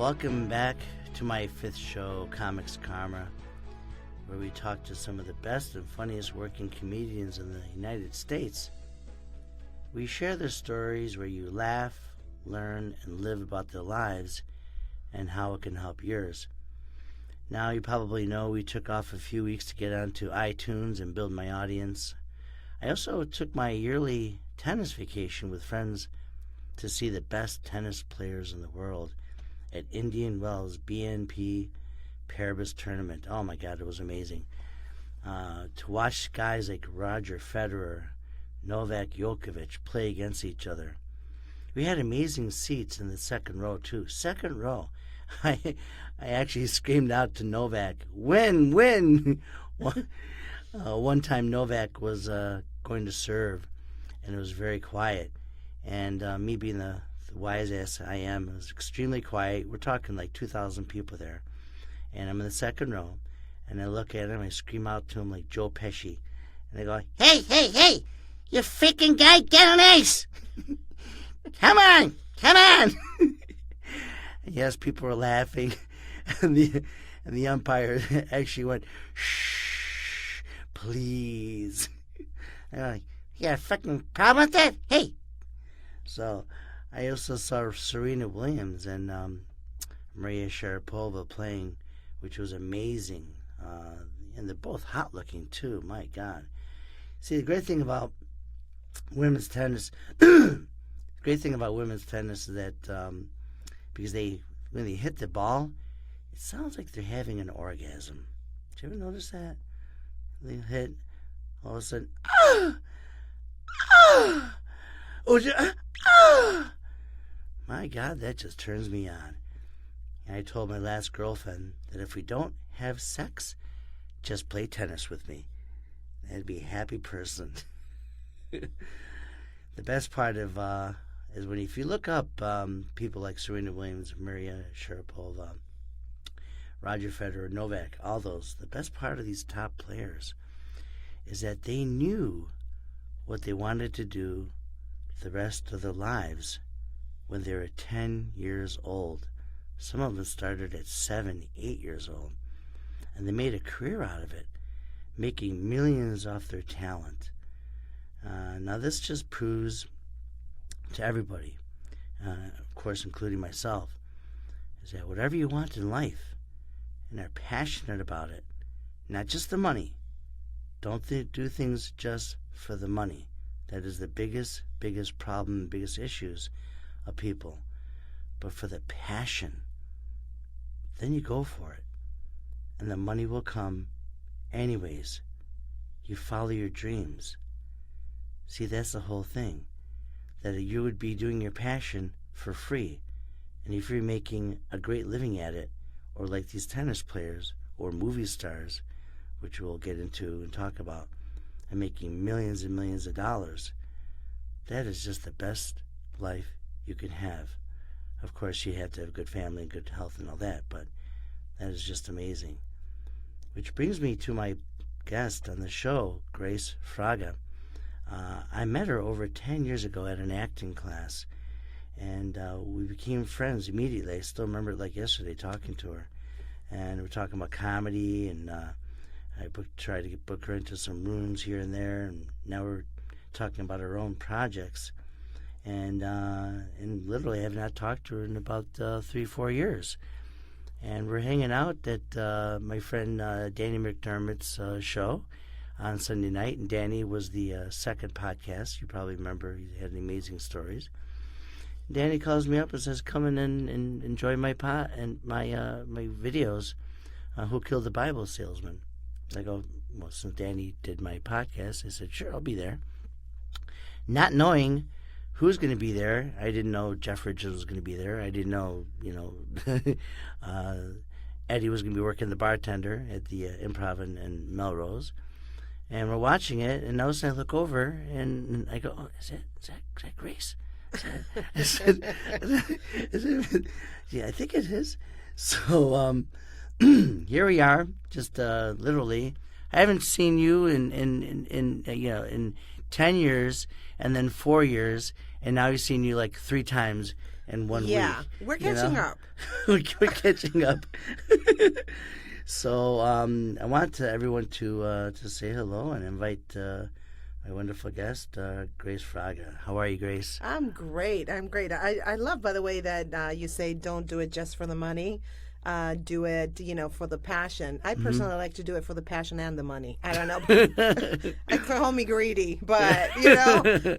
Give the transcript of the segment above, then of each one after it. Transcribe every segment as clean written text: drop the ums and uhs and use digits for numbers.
Welcome back to my fifth show, Comics Karma, where we talk to some of the best and funniest working comedians in the United States. We share their stories where you laugh, learn, and live about their lives and how it can help yours. Now, you probably know we took off a few weeks to get onto iTunes and build my audience. I also took my yearly tennis vacation with friends to see the best tennis players in the world at Indian Wells BNP Paribas tournament. Oh my God, it was amazing. To watch guys like Roger Federer, Novak Djokovic play against each other. We had amazing seats in the second row too. Second row. I actually screamed out to Novak, "Win, win!" One time Novak was going to serve, and it was very quiet. And me being the wise ass I am, it was extremely quiet. We're talking like 2,000 people there. And I'm in the second row, and I look at him, I scream out to him like Joe Pesci. And I go, "Hey, hey, hey, you freaking guy, get on ice! Come on, come on!" Yes, people were laughing. And the umpire actually went, "Shh, please." And I'm like, "You got a fucking problem with that? Hey!" So I also saw Serena Williams and Maria Sharapova playing, which was amazing. And they're both hot looking too. My God. See, the great thing about women's tennis, is that because when they hit the ball, it sounds like they're having an orgasm. Did you ever notice that? They hit, all of a sudden, my God, that just turns me on. And I told my last girlfriend that if we don't have sex, just play tennis with me. I'd be a happy person. The best part of is when if you look up people like Serena Williams, Maria Sharapova, Roger Federer, Novak, all those, the best part of these top players is that they knew what they wanted to do the rest of their lives when they were 10 years old. Some of them started at 7, 8 years old. And they made a career out of it, making millions off their talent. Now this just proves to everybody, of course including myself, is that whatever you want in life and are passionate about it, not just the money, don't do things just for the money. That is the biggest problem, biggest issues of people. But for the passion, then you go for it. And the money will come anyways. You follow your dreams. See, that's the whole thing. That you would be doing your passion for free. And if you're making a great living at it, or like these tennis players or movie stars, which we'll get into and talk about, and making millions and millions of dollars, that is just the best life you can have. Of course, you have to have good family and good health and all that, but that is just amazing. Which brings me to my guest on the show, Grace Fraga. I met her over 10 years ago at an acting class, and we became friends immediately. I still remember it like yesterday, talking to her. And we're talking about comedy, and I tried to book her into some rooms here and there, and now we're talking about our own projects. And literally I have not talked to her in about 3-4 years. And we're hanging out at my friend Danny McDermott's show on Sunday night. And Danny was the second podcast. You probably remember he had amazing stories. Danny calls me up and says, "Come in and enjoy my my videos. Who Killed the Bible Salesman?" I go, "Well, since Danny did my podcast," I said, "Sure, I'll be there." Not knowing who's going to be there. I didn't know Jeff Bridges was going to be there. I didn't know, Eddie was going to be working the bartender at the Improv in Melrose. And we're watching it, and all of a sudden I look over, and I go, "Oh, is that Grace?" I said, "Yeah, I think it is." So here we are, just literally. I haven't seen you in 10 years, and then 4 years, and now he's seen you like 3 times in 1 week. Yeah, we're catching up. We're catching up. So I want everyone to say hello and invite my wonderful guest, Grace Fraga. How are you, Grace? I'm great. I love, by the way, that you say don't do it just for the money. Do it, for the passion. I personally like to do it for the passion and the money. I don't know. I call me greedy, but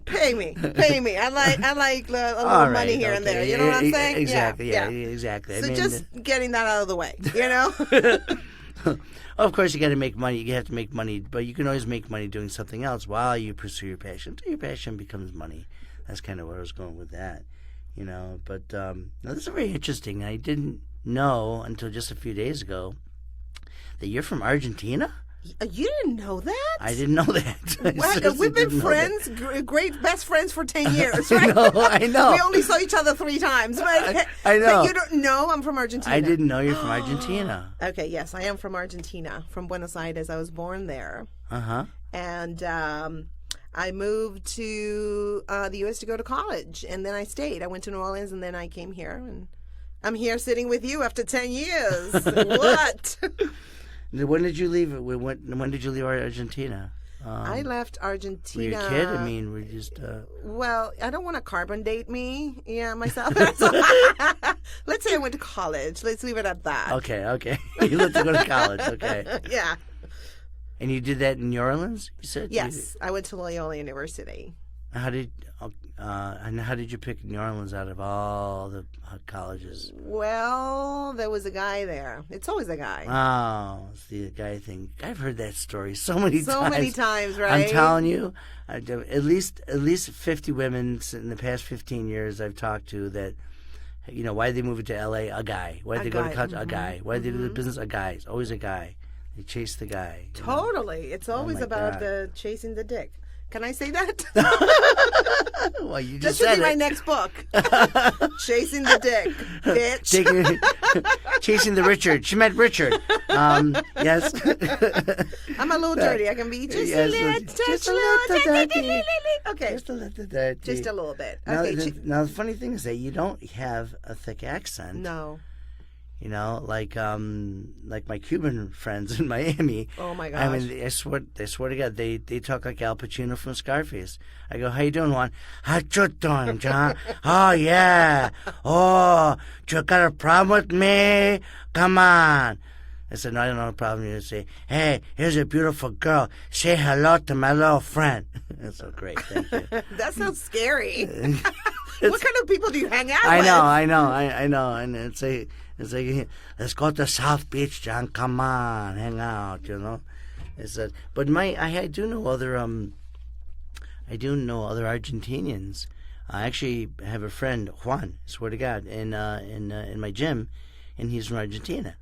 pay me. I like a little money here and there. You know what I'm saying? Exactly. Yeah, exactly. So just getting that out of the way. Of course, you got to make money. You have to make money, but you can always make money doing something else while you pursue your passion. So your passion becomes money. That's kind of where I was going with that, But no, this is very interesting. I didn't know until just a few days ago that you're from Argentina. You didn't know that? I didn't know that. What? We've been friends, great best friends for 10 years, right? I know. We only saw each other 3 times. But, I know. But you don't know I'm from Argentina. I didn't know you're from Argentina. Okay, yes, I am from Argentina, from Buenos Aires. I was born there. Uh-huh. And I moved to the U.S. to go to college, and then I stayed. I went to New Orleans, and then I came here, and I'm here sitting with you after 10 years. What? When did you leave? When did you leave Argentina? I left Argentina. Were you a kid? I mean, were you just... Well, I don't want to carbon date me, myself. Let's say I went to college. Let's leave it at that. Okay. You left to go to college, okay. Yeah. And you did that in New Orleans, you said? Yes, I went to Loyola University. How did you pick New Orleans out of all the colleges? Well, there was a guy there. It's always a guy. Oh, it's the guy thing. I've heard that story so many times. So many times, right? I'm telling you, at least 50 women in the past 15 years I've talked to that, why did they move to L.A.? A guy. Why did they go to college? A guy. Why did they do the business? A guy. It's always a guy. They chase the guy. Totally. It's always about the chasing the dick. Can I say that? Well, you that just should said be my next book. Chasing the dick, bitch. Chasing the Richard. She meant Richard. Yes. I'm a little dirty. I can be just a little dirty. Okay. Just a little dirty. Just a little bit. Now, Okay. now the funny thing is that you don't have a thick accent. No. Like my Cuban friends in Miami. Oh my gosh! I mean, I swear to God, they talk like Al Pacino from Scarface. I go, "How you doing, Juan? How you doing, John? Oh yeah. Oh, you got a problem with me? Come on." I said, "No, I don't have a problem." You say, "Hey, here's a beautiful girl. Say hello to my little friend." That's so great. Thank you. That sounds scary. What kind of people do you hang out with? I know. And it's like, let's go to South Beach, John. Come on, hang out. It's but I do know other Argentinians. I actually have a friend, Juan. Swear to God, in my gym, and he's from Argentina,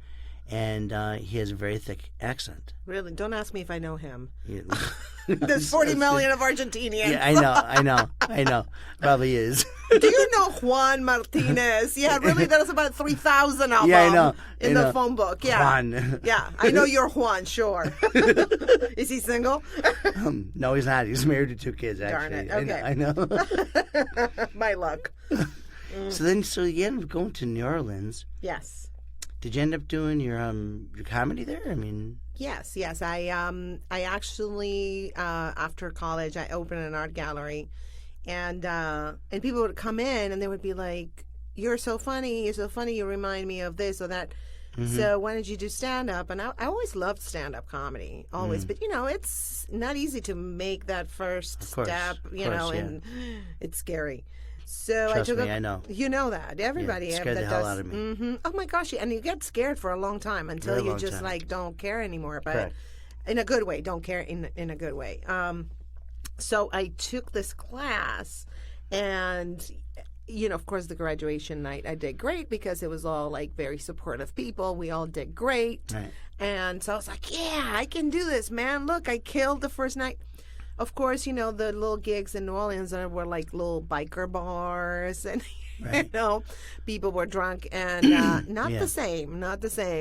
and he has a very thick accent. Really? Don't ask me if I know him. Yeah. There's 40 million of Argentinians. Yeah, I know. Probably is. Do you know Juan Martinez? Yeah, really, there's about 3,000 of Yeah, I them know. in the phone book. Yeah. Juan. Yeah, I know you're Juan, sure. Is he single? No, he's not. He's married to 2 kids, actually. Darn it. Okay. I know. My luck. So you ended up going to New Orleans. Yes. Did you end up doing your comedy there? I mean... Yes. I actually after college I opened an art gallery, and people would come in and they would be like, "You're so funny. You remind me of this or that." Mm-hmm. So why did you do stand up? And I always loved stand up comedy, always. But it's not easy to make that first step, and it's scary. So Trust I took me, I know. You know that. Everybody scared the hell out of me. Mm-hmm. Oh my gosh, and you get scared for a long time until you just don't care anymore. But Correct. In a good way, don't care in a good way. So I took this class, and of course, the graduation night I did great because it was all like very supportive people. We all did great, right. And so I was like, "Yeah, I can do this, man! Look, I killed the first night." Of course, the little gigs in New Orleans were like little biker bars, and Right. You know, people were drunk and not Yeah. the same,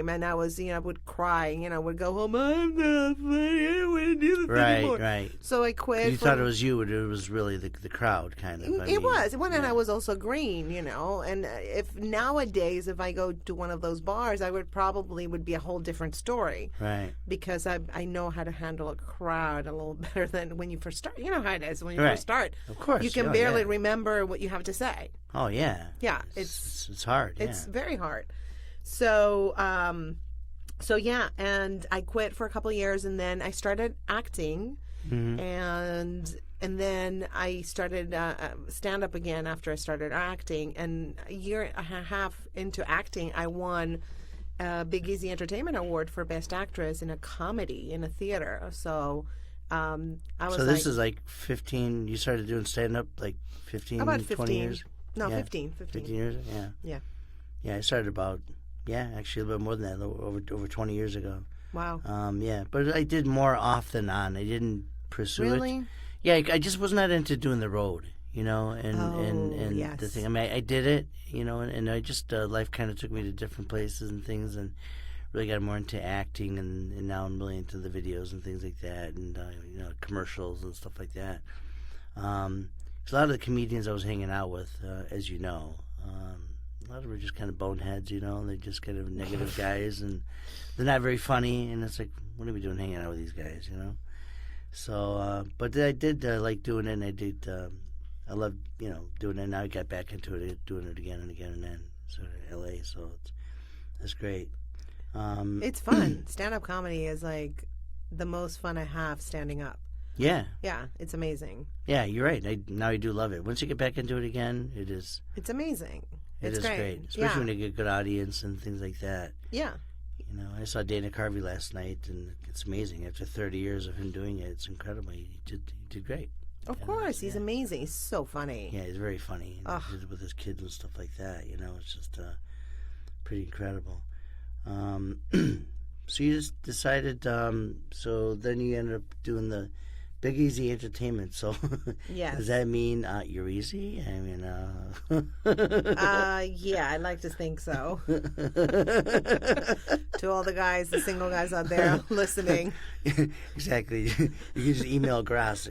And I was, would cry, would go home. I'm not funny. I don't want to do this anymore. Right. So I quit. You thought it was you, but it was really the crowd, kind of. It was. And I was also green, And if nowadays, if I go to one of those bars, I would be a whole different story. Right. Because I know how to handle a crowd a little better than when you first start. You know how it is when you Right. first start. Of course. You can barely remember what you have to say. Oh, yeah. Yeah. It's hard. It's very hard. So, yeah, and I quit for a couple of years, and then I started acting, and then I started stand up again after I started acting. And a year and a half into acting, I won a Big Easy Entertainment Award for Best Actress in a comedy in a theater. So. I was so this is like 15. You started doing stand up like 15, about 15. 20 years. No, Yeah. 15 years. Yeah. I started about actually a little bit more than that, over 20 years ago. Wow. But I did more off than on. I didn't pursue it. Really? Yeah, I just was not into doing the road, and yes. the thing. I mean, I did it, and I just life kind of took me to different places and things, and really got more into acting, and now I'm really into the videos and things like that, and commercials and stuff like that. So a lot of the comedians I was hanging out with, as you know, a lot of them are just kind of boneheads, and they're just kind of negative guys, and they're not very funny, and it's like, what are we doing hanging out with these guys, So, but I did like doing it, and I love, doing it. Now I got back into it, doing it again and again, and then sort of LA, so that's great. It's fun. Stand-up comedy is like the most fun I have standing up. Yeah. Yeah, it's amazing. Yeah, you're right. I do love it. Once you get back into it again, It's amazing. It's great. Especially when you get a good audience and things like that. Yeah. I saw Dana Carvey last night, and it's amazing. After 30 years of him doing it, it's incredible. He did great. Of course, he's amazing. He's so funny. Yeah, he's very funny. With his kids and stuff like that, it's just pretty incredible. So you just decided, so then you ended up doing the Big Easy Entertainment. So yes. Does that mean you're easy? I mean, yeah, I'd like to think so. To all the guys, the single guys out there listening. Exactly. You can just email Grace,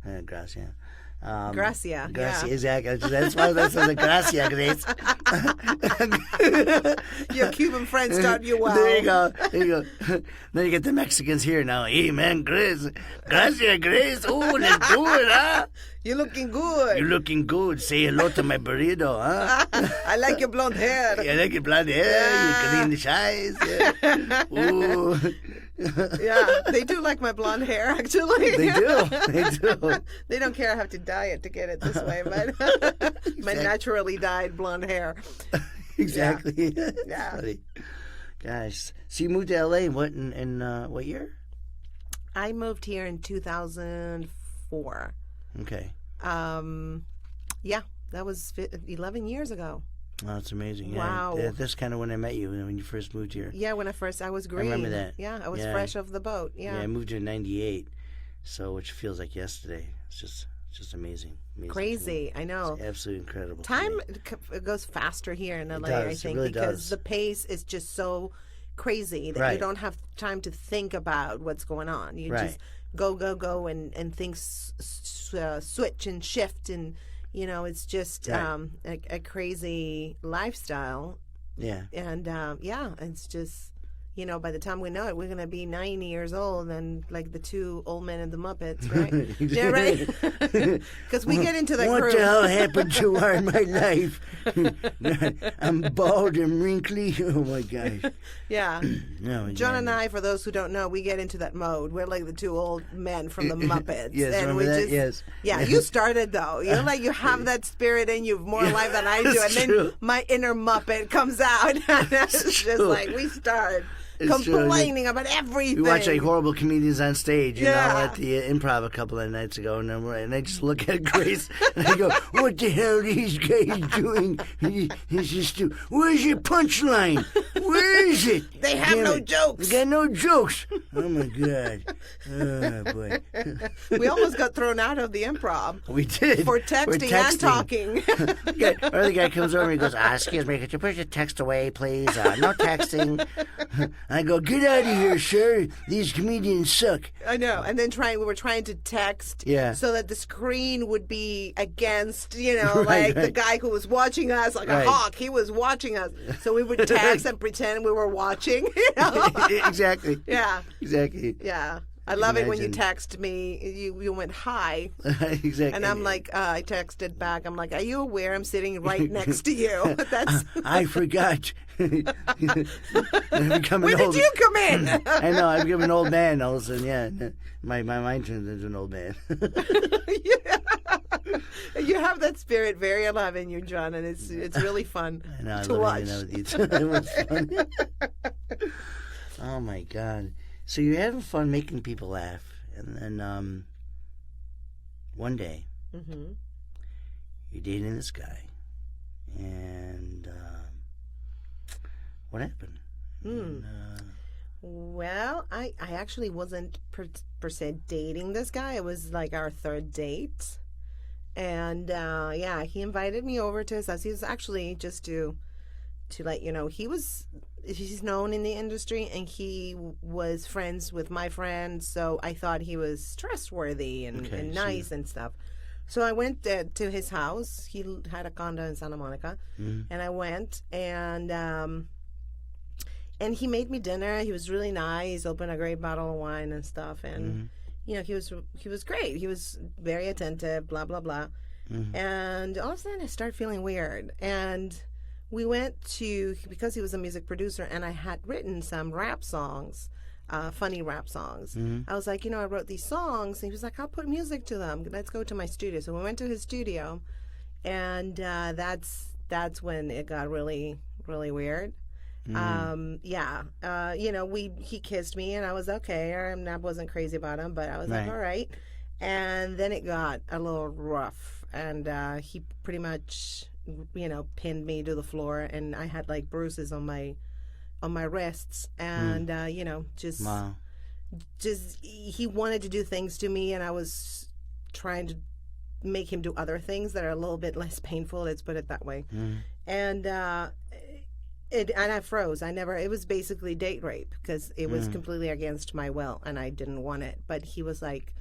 yeah. Gracia. Yeah. Exactly. That's why that's the Gracia, Grace. Your Cuban friends taught you well. There you go. Then you get the Mexicans here now. Hey, man, Grace. Gracia, Grace. Oh, let's do it, huh? You're looking good. You're looking good. Say hello to my burrito, huh? I like your blonde hair. I like your blonde hair. Yeah. Your clean eyes. Yeah. Ooh. Yeah, they do like my blonde hair, actually. They do. They don't care I have to dye it to get it this way, but my naturally dyed blonde hair. Exactly. Yeah. Funny. Gosh. So you moved to LA in what year? I moved here in 2004. Okay. Yeah, that was 11 years ago. Oh, that's amazing. Wow. Yeah, that's kind of when I met you, when you first moved here. Yeah, when I was green. I remember that. Yeah, I was fresh off the boat. Yeah. Yeah, I moved here in 98, so which feels like yesterday. It's just amazing. Crazy, I know. It's absolutely incredible. Time goes faster here in LA, I think, really because does. the pace is just so crazy that you don't have time to think about what's going on. You just go, and things switch and shift, and it's just a crazy lifestyle. Yeah. And it's just, by the time we know it, we're going to be 90 years old and like the two old men in the Muppets, right? Yeah, right? Because we get into that What group. the hell happened to my life? I'm bald and wrinkly. Oh, my gosh. Yeah. No, John and I, for those who don't know, we get into that mode. We're like the two old men from the Muppets. Yes, and remember that? Yes. Yeah, you started, though. You're like, you have that spirit in you more life than I do. And then my inner Muppet comes out. It's just like, we start. complaining about everything. We watch like horrible comedians on stage, you know, Yeah. at the Improv a couple of nights ago, and I just look at Grace and I go, "What the hell are these guys doing? He's just where's your punchline? Where is it? They have Damn no it. jokes." They got no jokes. Oh my god. Oh boy. We almost got thrown out of the Improv We did. for texting and talking. Or the guy comes over and he goes, excuse me, could you put your text away, please? No texting. I go, get out of here, sir. These comedians suck. I know. And then we were trying to text Yeah. so that the screen would be against, Right, the guy who was watching us, like Right. a hawk. He was watching us. So we would text and pretend we were watching. Exactly. Yeah. Exactly. Yeah. I love it when you Imagine. text me. You went hi, Exactly. and I'm like, I texted back. I'm like, are you aware I'm sitting right next to you? That's I forgot. I've become when an did old, you come in? I know, I've become an old man all of a sudden, yeah. My mind turns into an old man. Yeah. You have that spirit very alive in you, John, and it's really fun I know, I to love watch. hanging out with you too. It was fun. Oh my God. So you're having fun making people laugh, and then one day Mm-hmm. you're dating this guy, and what happened? And, Well, I actually wasn't per se dating this guy. It was like our third date. And yeah, he invited me over to his house. He was actually, just to let you know, he's known in the industry, and he was friends with my friends, so I thought he was trustworthy and Okay, nice and stuff. So I went to his house. He had a condo in Santa Monica, and I went, and he made me dinner. He was really nice. Opened a great bottle of wine and stuff, and he was great. He was very attentive. Blah blah blah. And all of a sudden, I started feeling weird, and we went to, because he was a music producer, and I had written some rap songs, funny rap songs. I was like, I wrote these songs, and he was like, I'll put music to them. Let's go to my studio. So we went to his studio, and that's when it got really, really weird. He kissed me, and I was okay. I wasn't crazy about him, but I was like, Right. all right. And then it got a little rough, and he pretty much, pinned me to the floor, and I had like bruises on my wrists, and wow. just he wanted to do things to me, and I was trying to make him do other things that are a little bit less painful. Let's put it that way. And I froze. It was basically date rape, because it was completely against my will, and I didn't want it. But he was like,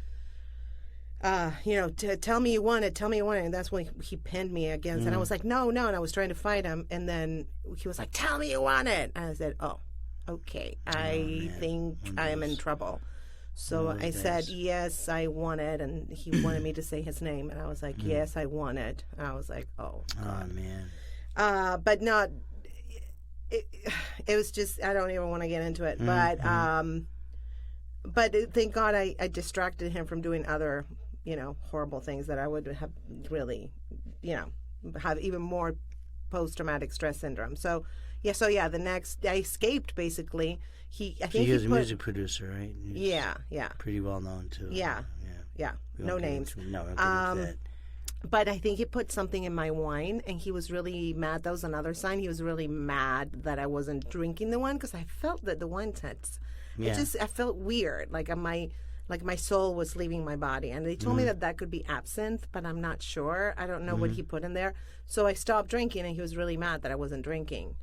tell me you want it, and that's when he pinned me against, and I was like, no, and I was trying to fight him, and then he was like, tell me you want it, and I said, oh, okay, I think I am in trouble. So I said, yes, I want it, and he wanted me to say his name, and I was like, yes, I want it, and I was like, oh, God. Oh man. But not. It was just, I don't even want to get into it, but thank God I distracted him from doing other, horrible things that I would have really, have even more post-traumatic stress syndrome. So the next, I escaped basically. He was a music producer, right? Yeah. Pretty well known too. Yeah. We No won't get names. into- No, we won't get into that. But I think he put something in my wine, and he was really mad. That was another sign. He was really mad that I wasn't drinking the wine, because I felt that the wine tastes. Yeah. I felt weird, like my soul was leaving my body. And they told me that could be absinthe, but I'm not sure. I don't know what he put in there. So I stopped drinking, and he was really mad that I wasn't drinking.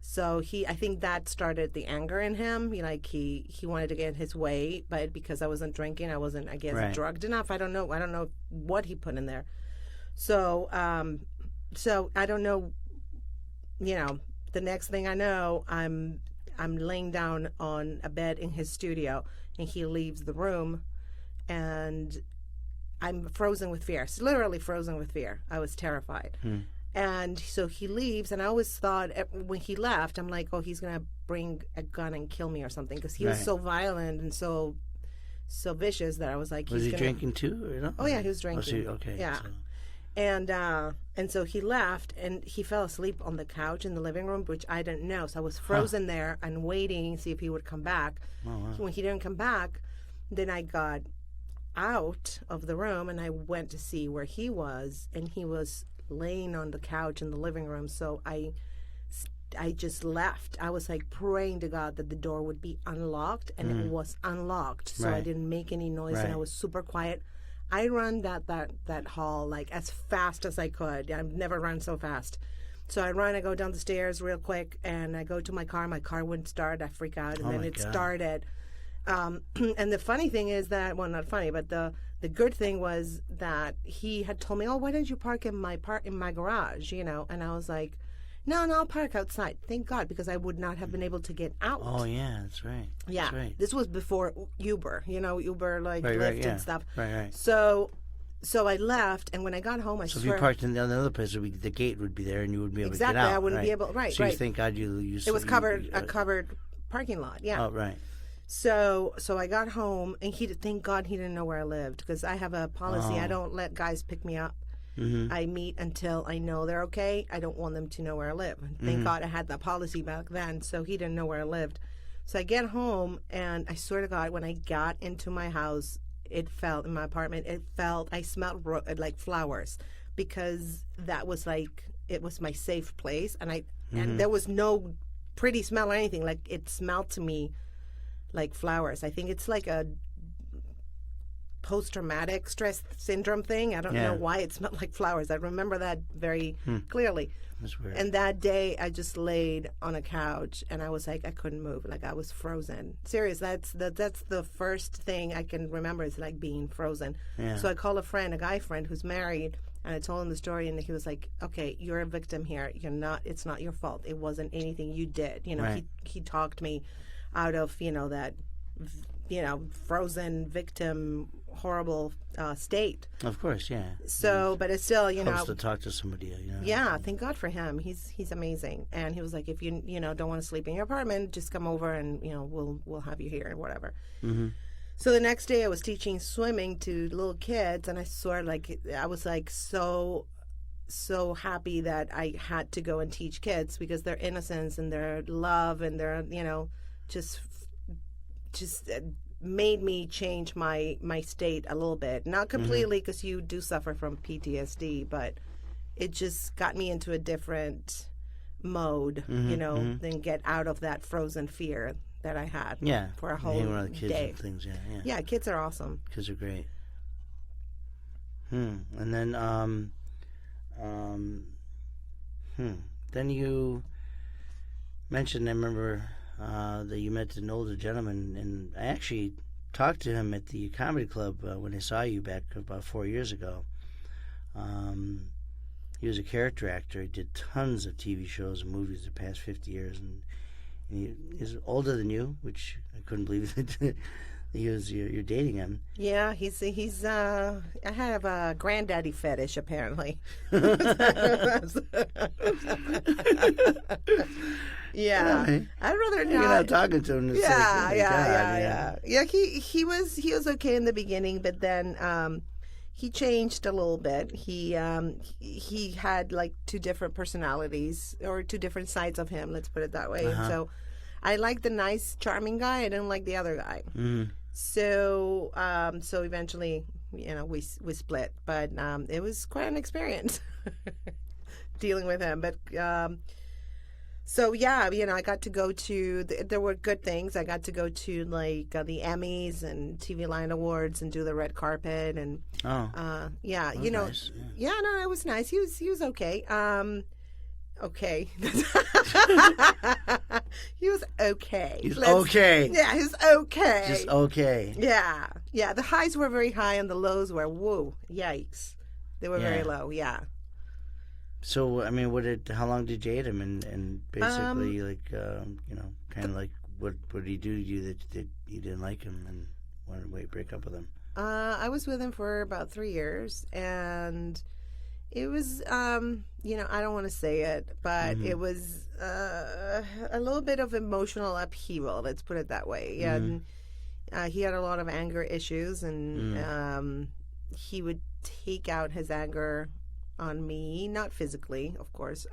So I think that started the anger in him. He wanted to get his way, but because I wasn't drinking, I wasn't, I guess, Right. drugged enough. I don't know what he put in there. So I don't know. The next thing I know, I'm laying down on a bed in his studio, and he leaves the room, and I'm frozen with fear. Literally frozen with fear. I was terrified. And so he leaves, and I always thought when he left, I'm like, oh, he's going to bring a gun and kill me or something, because he was Right. so violent and so vicious that I was like, Was he gonna... drinking too, or no? Oh, yeah, he was Oh, drinking. so, okay. Yeah. So. And so he left, and he fell asleep on the couch in the living room, which I didn't know. So I was frozen there and waiting to see if he would come back. Oh, wow. When he didn't come back, then I got out of the room and I went to see where he was, and he was laying on the couch in the living room. So I just left. I was like praying to God that the door would be unlocked, and it was unlocked. So I didn't make any noise, and I was super quiet. I run that hall like as fast as I could. I've never run so fast. So I go down the stairs real quick, and I go to my car. My car wouldn't start. I freak out, and then it started. And the funny thing is that, well, not funny, but the good thing was that he had told me, "Oh, why don't you park in my garage?" You know, and I was like, No, I'll park outside. Thank God, because I would not have been able to get out. Oh, yeah, that's right. Yeah. That's right. This was before Uber, Uber, like, Lyft and stuff. Right. So I left, and when I got home, So if you parked in another place, the gate would be there, and you wouldn't be able to get out. Exactly, I wouldn't be able, So you thank God you it was a covered parking lot, yeah. Oh, right. So I got home, and thank God he didn't know where I lived, because I have a policy. I don't let guys pick me up. Mm-hmm. I meet until I know they're okay. I don't want them to know where I live. Thank God I had that policy back then, so he didn't know where I lived. So I get home, and I swear to God, when I got into my house, in my apartment, I smelled like flowers, because that was it was my safe place, and and there was no pretty smell or anything. Like, it smelled to me like flowers. I think it's like a post-traumatic stress syndrome thing. I don't know why it smelled like flowers. I remember that very clearly. That's weird. And that day, I just laid on a couch, and I was like, I couldn't move. Like, I was frozen. Serious. That's the first thing I can remember, is like being frozen. Yeah. So I called a guy friend who's married, and I told him the story, and he was like, okay, you're a victim here. It's not your fault. It wasn't anything you did. Right. He talked me out of, that, frozen victim, horrible state. Of course, yeah. So, but it's still, helps to talk to somebody. Yeah, thank God for him. He's amazing, and he was like, if you don't want to sleep in your apartment, just come over, and we'll have you here or whatever. Mm-hmm. So the next day, I was teaching swimming to little kids, and I was like so happy that I had to go and teach kids, because their innocence and their love and their just made me change my state a little bit. Not completely, because you do suffer from PTSD, but it just got me into a different mode, than get out of that frozen fear that I had for a whole around the kids day. And things, Yeah, kids are awesome. Kids are great. And then, then you mentioned, I remember, that you met an older gentleman, and I actually talked to him at the comedy club when I saw you back about 4 years ago. He was a character actor. He did tons of TV shows and movies the past 50 years, and he's older than you, which I couldn't believe that you're dating him. Yeah, he's I have a granddaddy fetish, apparently. Yeah, I'd rather not. You're not talking to him. Yeah. He was okay in the beginning, but then he changed a little bit. He had like two different personalities, or two different sides of him. Let's put it that way. And so I liked the nice, charming guy. I didn't like the other guy. So eventually, we split. But it was quite an experience dealing with him. But so yeah, I got to go to. There were good things. I got to go to like the Emmys and TV Line Awards and do the red carpet and. Oh. Yeah, Nice. Yeah, no, it was nice. He was okay. Okay. He was okay. He's okay. Yeah, he was okay. Just okay. Yeah. The highs were very high and the lows were, whoa, yikes. They were very low, yeah. So, I mean, how long did you date him? And basically, kind of like, what did he do to you that you didn't like him and wanted to break up with him? I was with him for about 3 years, and it was, I don't want to say it, but it was a little bit of emotional upheaval, let's put it that way. And he had a lot of anger issues, and he would take out his anger on me, not physically, of course.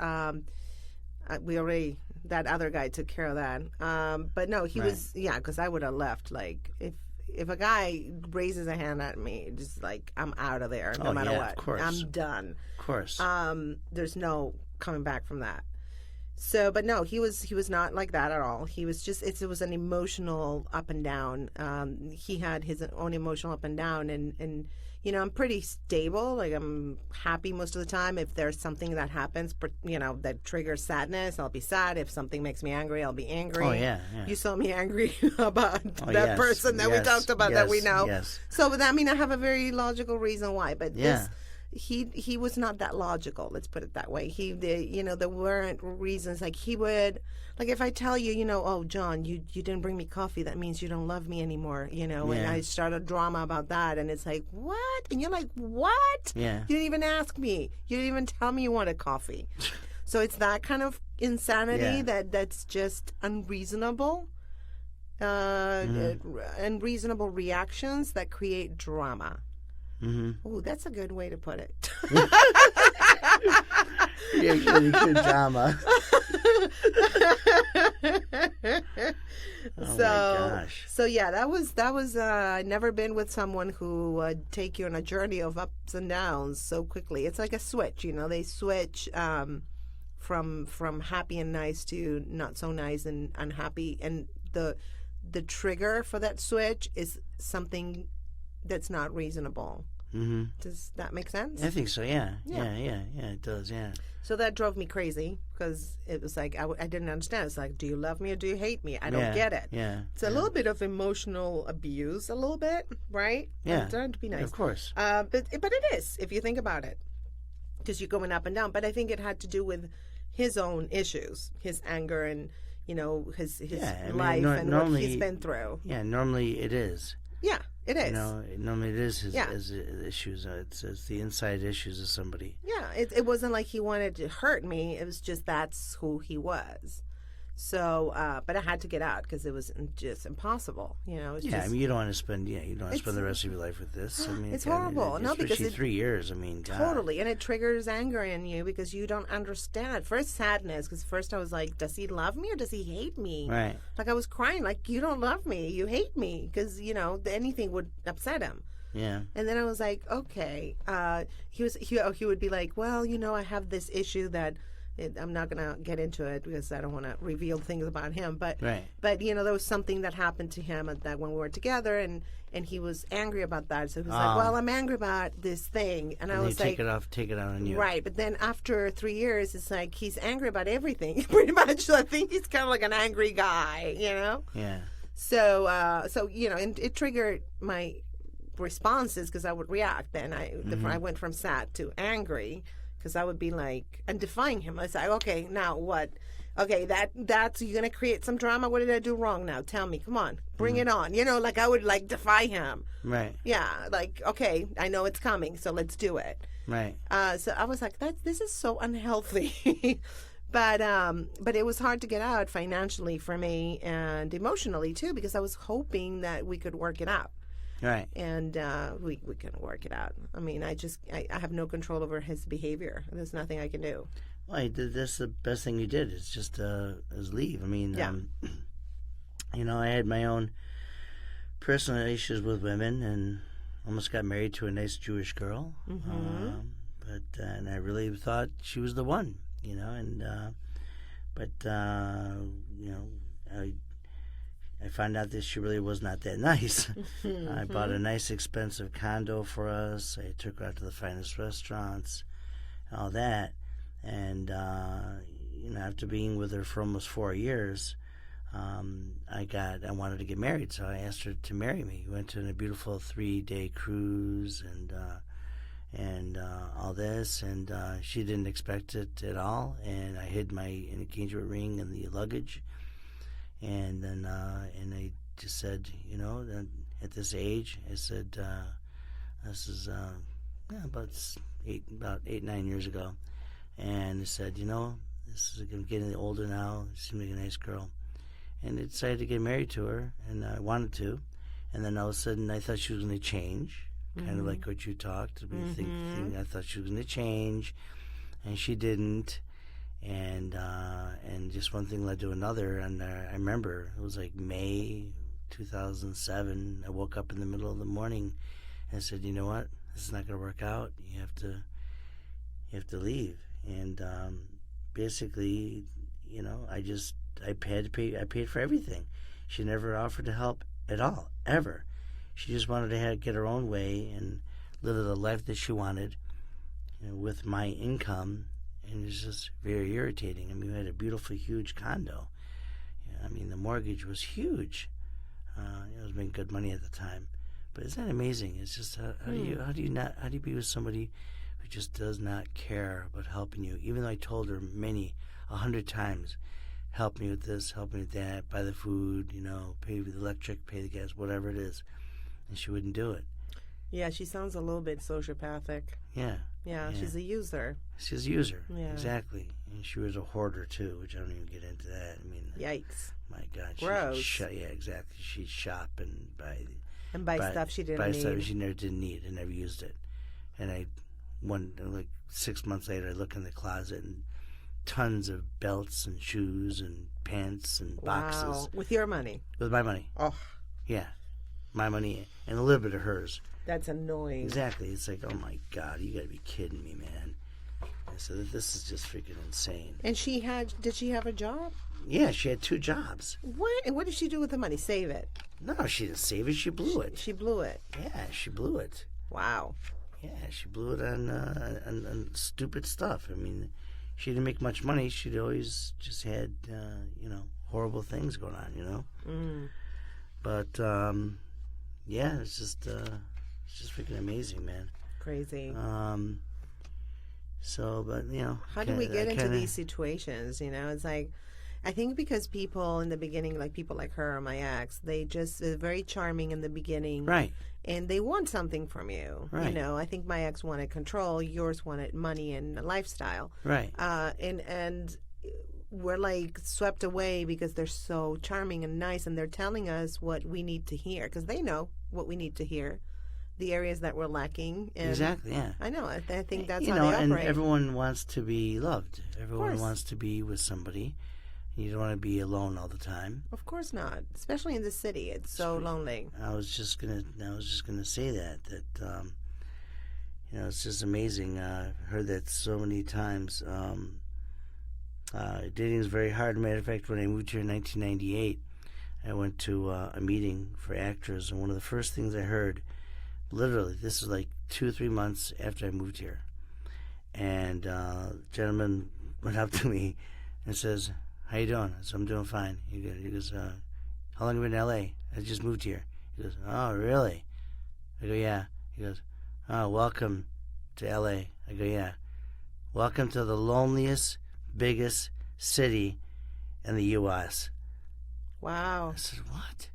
That other guy took care of that. But no, he was, because I would have left. Like, if a guy raises a hand at me, just like, I'm out of there, no matter what. Of course. I'm done. Of course. There's no coming back from that. So, but no, he was not like that at all. He was just, it was an emotional up and down. He had his own emotional up and down, and I'm pretty stable. Like, I'm happy most of the time. If there's something that happens, that triggers sadness, I'll be sad. If something makes me angry, I'll be angry. Oh, yeah. You saw me angry about that person that we talked about that we know. Yes. So, I mean, I have a very logical reason why, but this... He was not that logical. Let's put it that way. There weren't reasons. Like, he would, like, if I tell you, oh, John, you didn't bring me coffee, that means you don't love me anymore, and I start a drama about that, and it's like, what? And you're like, what? Yeah. You didn't even ask me. You didn't even tell me you wanted coffee. So it's that kind of insanity that's just unreasonable, unreasonable reactions that create drama. Mm-hmm. Oh, that's a good way to put it. Good drama. Oh my gosh. So yeah, that was. I'd never been with someone who would take you on a journey of ups and downs so quickly. It's like a switch, they switch from happy and nice to not so nice and unhappy, and the trigger for that switch is something that's not reasonable. Mm-hmm. Does that make sense? I think so, yeah, it does, yeah. So that drove me crazy, because it was like, I didn't understand. It's like, do you love me or do you hate me? I don't get it. Yeah. It's a little bit of emotional abuse, a little bit, right? Yeah. I'm trying to be nice. Of course. But it is, if you think about it, because you're going up and down. But I think it had to do with his own issues, his anger, and, his life and what he's been through. Yeah, normally it is. Yeah, it is. Normally it is his issues. It's the inside issues of somebody. Yeah, it wasn't like he wanted to hurt me. It was just that's who he was. So, but I had to get out because it was just impossible. You mean, you don't want to spend the rest of your life with this. I mean, it's horrible. No, because especially 3 years. I mean, God. Totally, and it triggers anger in you because you don't understand. First, sadness, because first I was like, does he love me or does he hate me? Right. Like, I was crying, like, you don't love me, you hate me, because anything would upset him. Yeah. And then I was like, okay. He would be like, well, I have this issue that. I'm not going to get into it because I don't want to reveal things about him. But there was something that happened to him that when we were together, and he was angry about that. So he was like, well, I'm angry about this thing. And I was like, take it out on you. Right. But then after 3 years, it's like he's angry about everything, pretty much. So I think he's kind of like an angry guy, Yeah. So, and it triggered my responses because I would react. Then I went from sad to angry. Because I would be like, and defying him. I was like, okay, now what? Okay, that's you're gonna create some drama. What did I do wrong now? Tell me, come on, bring it on. Like I would like defy him. Right. Yeah, like okay, I know it's coming, so let's do it. Right. So I was like, this is so unhealthy. But it was hard to get out financially for me and emotionally too, because I was hoping that we could work it out. Right. And we couldn't work it out. I mean, I have no control over his behavior. There's nothing I can do. Well, that's the best thing you did is just leave. I mean, I had my own personal issues with women and almost got married to a nice Jewish girl. Mm-hmm. And I really thought she was the one, I found out that she really was not that nice. Mm-hmm. I bought a nice, expensive condo for us. I took her out to the finest restaurants, all that. And, after being with her for almost 4 years, I wanted to get married. So I asked her to marry me. We went on a beautiful 3-day cruise and all this. And she didn't expect it at all. And I hid my engagement ring in the luggage. And then, and I just said, at this age, I said, this is about 8-9 years ago. And I said, I'm getting older now. She seems like a nice girl. And I decided to get married to her, and I wanted to. And then all of a sudden, I thought she was going to change kind of like what you talked. I thought she was going to change, and she didn't. And just one thing led to another. And I remember it was like May 2007. I woke up in the middle of the morning and said, "You know what? This is not going to work out. You have to leave." And basically, I paid for everything. She never offered to help at all, ever. She just wanted to get her own way and live the life that she wanted, with my income. And it was just very irritating. I mean, we had a beautiful, huge condo. I mean, the mortgage was huge. It was making good money at the time. But isn't that amazing? It's just how do you be with somebody who just does not care about helping you? Even though I told her 100 times, help me with this, help me with that, buy the food, pay the electric, pay the gas, whatever it is, and she wouldn't do it. Yeah, she sounds a little bit sociopathic. Yeah, she's a user. She's a user, yeah. Exactly. And she was a hoarder, too, which I don't even get into that. I mean, yikes. My God. Gross. Yeah, exactly. She'd shop and buy stuff she didn't need. Buy stuff she never didn't need and never used it. And like 6 months later, I look in the closet and tons of belts and shoes and pants and boxes. Wow. With your money? With my money. Oh. Yeah. My money and a little bit of hers. That's annoying. Exactly. It's like, oh my God, you got to be kidding me, man. And so this is just freaking insane. And did she have a job? Yeah, she had 2 jobs. What? And what did she do with the money? Save it? No, she didn't save it. She blew it. She blew it. Yeah, she blew it. Wow. Yeah, she blew it on stupid stuff. I mean, she didn't make much money. She'd always just had, horrible things going on, Mm. But, yeah, it's just freaking amazing, man. Crazy. How do we get into these situations? It's like, I think because people in the beginning, like people like her or my ex, they're very charming in the beginning. Right. And they want something from you. Right. I think my ex wanted control. Yours wanted money and a lifestyle. Right. And we're like swept away because they're so charming and nice, and they're telling us what we need to hear because they know what we need to hear, the areas that we're lacking. And exactly. Yeah. I know. I think that's how they operate. And everyone wants to be loved. Everyone wants to be with somebody. You don't want to be alone all the time. Of course not, especially in the city. It's so lonely. I was just gonna say that it's just amazing. I've heard that so many times. Dating is very hard. Matter of fact, when I moved here in 1998, I went to a meeting for actors, and one of the first things I heard, literally, this is like 2 or 3 months after I moved here, and a gentleman went up to me and says, "How you doing?" I said, "I'm doing fine." He goes, "How long have you been in L.A.?" "I just moved here." He goes, "Oh, really?" I go, "Yeah." He goes, "Oh, welcome to L.A." I go, "Yeah." "Welcome to the loneliest, biggest city in the U.S." Wow. I said, "What?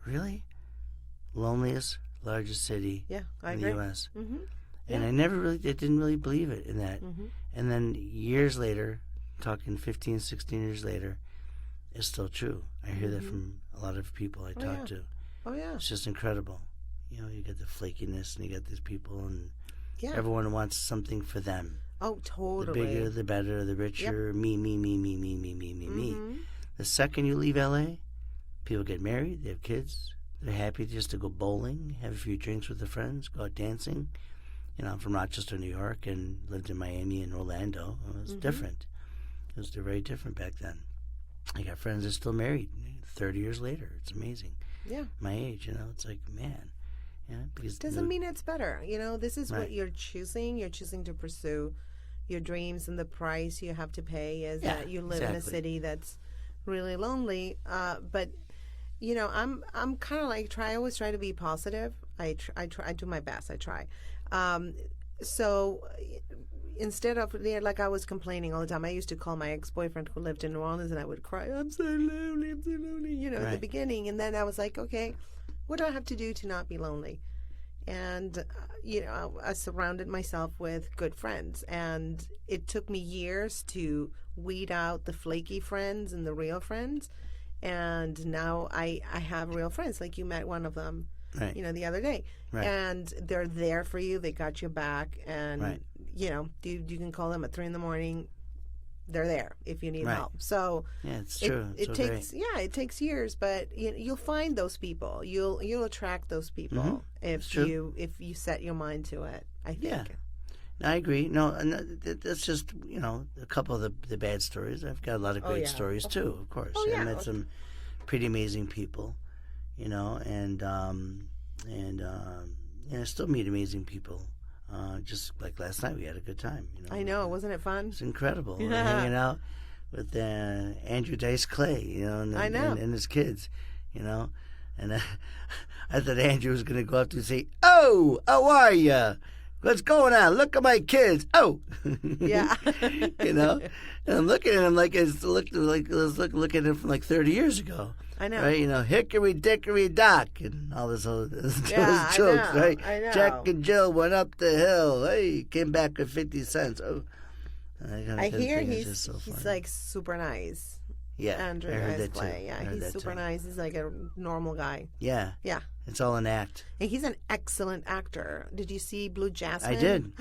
Really? Loneliest, largest city in the U.S.?" Mm-hmm. And I didn't really believe it in that. Mm-hmm. And then years later, talking 15, 16 years later, it's still true. I hear that from a lot of people I talk to. Oh, yeah. It's just incredible. You get the flakiness, and you get these people, and everyone wants something for them. Oh, totally. The bigger, the better, the richer. Yep. Me. Mm-hmm. The second you leave L.A., people get married, they have kids, they're happy just to go bowling, have a few drinks with their friends, go out dancing. I'm from Rochester, New York, and lived in Miami and Orlando. It was different. It was very different back then. I got friends that are still married 30 years later. It's amazing. Yeah. My age, it's like, man. Yeah, because doesn't mean it's better. This is what you're choosing. You're choosing to pursue your dreams, and the price you have to pay is that you live in a city that's really lonely. But I'm kind of like I always try to be positive. I do my best. I try. So instead of like I was complaining all the time, I used to call my ex-boyfriend who lived in New Orleans, and I would cry, I'm so lonely, at the beginning. And then I was like, okay, what do I have to do to not be lonely? And, I surrounded myself with good friends. And it took me years to weed out the flaky friends and the real friends. And now I have real friends. Like you met one of them. Right. the other day. Right. And they're there for you. They got your back. And, Right. you can call them at 3 a.m. They're there if you need Right. help. So Yeah, it's true. it so takes great. it takes years, but you'll find those people. You'll attract those people It's if true. you set your mind to it. I think. Yeah. I agree. No, and that's just a couple of the bad stories. I've got a lot of great stories too, of course. Oh, yeah. I met some pretty amazing people, and I still meet amazing people. Just like last night, we had a good time. I know, wasn't it fun? It's incredible. We're hanging out with Andrew Dice Clay, and, I know. and his kids, and I thought Andrew was going to go up to and say, "Oh, how are you? What's going on? Look at my kids. Oh." Yeah. And I'm looking at him like I was looking at him from like 30 years ago. I know. Right? Hickory dickory dock and all those Yeah, jokes, I know, right? I know. Jack and Jill went up the hill. Hey, came back with 50 cents. Oh. I hear he's so he's like super nice. Yeah, Andrew I heard Dice that Clay. too. Yeah, I heard he's that super too. nice. He's like a normal guy. Yeah. Yeah. It's all an act. And he's an excellent actor. Did you see Blue Jasmine? I did.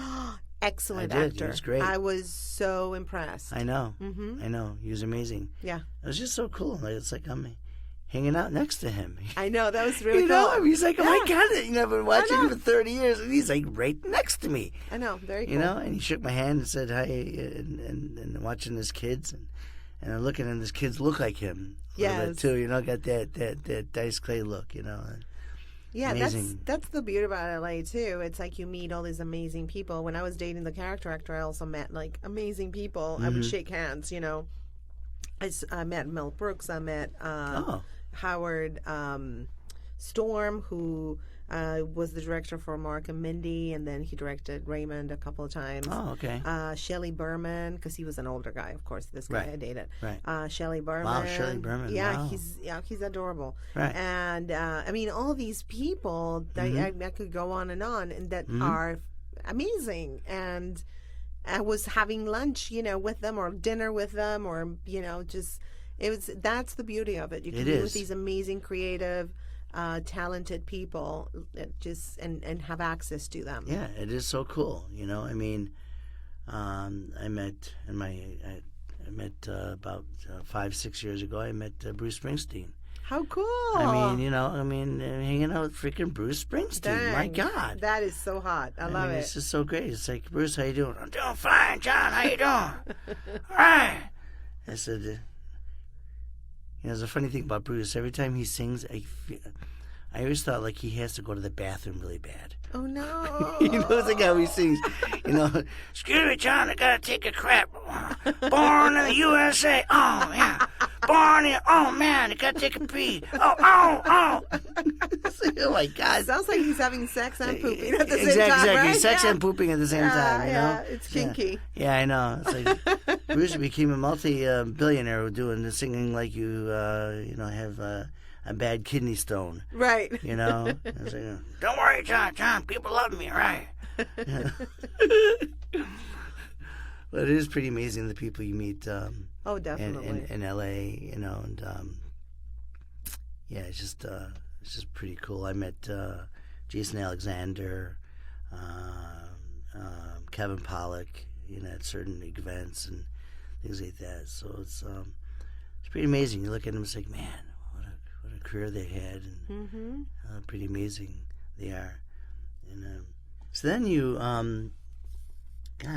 Excellent I did. actor. He was great. I was so impressed. I know. Mm-hmm. I know. He was amazing. Yeah. It was just so cool. It's like I'm hanging out next to him. I know. That was really cool. I mean, he's like, oh my Yeah. God, I've been watching him for 30 years, and he's like right next to me. I know. Very cool. And he shook my hand and said hi, and watching his kids, and I'm looking, and his kids look like him a little bit Yes. too. Got that Dice Clay look. Yeah, Amazing. that's the beauty about LA too. It's like you meet all these amazing people. When I was dating the character actor, I also met like amazing people. I would shake hands. I met Mel Brooks. I met Howard Storm, who was the director for Mark and Mindy, and then he directed Raymond a couple of times. Oh, okay. Shelley Berman, because he was an older guy, of course. This guy Right. I dated. Right. Shelley Berman. Wow, Shelley Berman. Yeah, Wow. he's adorable. Right. And I mean, all these people that I could go on and that are amazing. And I was having lunch, with them, or dinner with them, or that's the beauty of it. You can It be is. with these amazing, creative, talented people, and have access to them. Yeah, it is so cool. I mean, I met about 5-6 years ago. I met Bruce Springsteen. How cool! hanging out with freaking Bruce Springsteen. Dang, My God, that is so hot. I love it. It's just so great. It's like, Bruce, how you doing? I'm doing fine, John. How you doing? All right. I said, there's a funny thing about Bruce. Every time he sings, I always thought like he has to go to the bathroom really bad. Oh no! It's like how he sings. Excuse me, John, I gotta take a crap. Born in the USA. Oh yeah. Born in. Oh man, I gotta take a pee. Oh. It's like, oh my God. Sounds like he's having sex and pooping at the same time. Exactly. Right? Sex Yeah. and pooping at the same time. Yeah, it's kinky. Yeah, I know. It's like Bruce became a multi-billionaire doing the singing like you have a bad kidney stone. Right. I was like, don't worry, John. People love me, right? But it is pretty amazing the people you meet. Oh, definitely. In L.A., it's just pretty cool. I met Jason Alexander, Kevin Pollak, at certain events and things like that. So it's pretty amazing. You look at them, it's like, man, what a career they had, and pretty amazing they are. And so then you,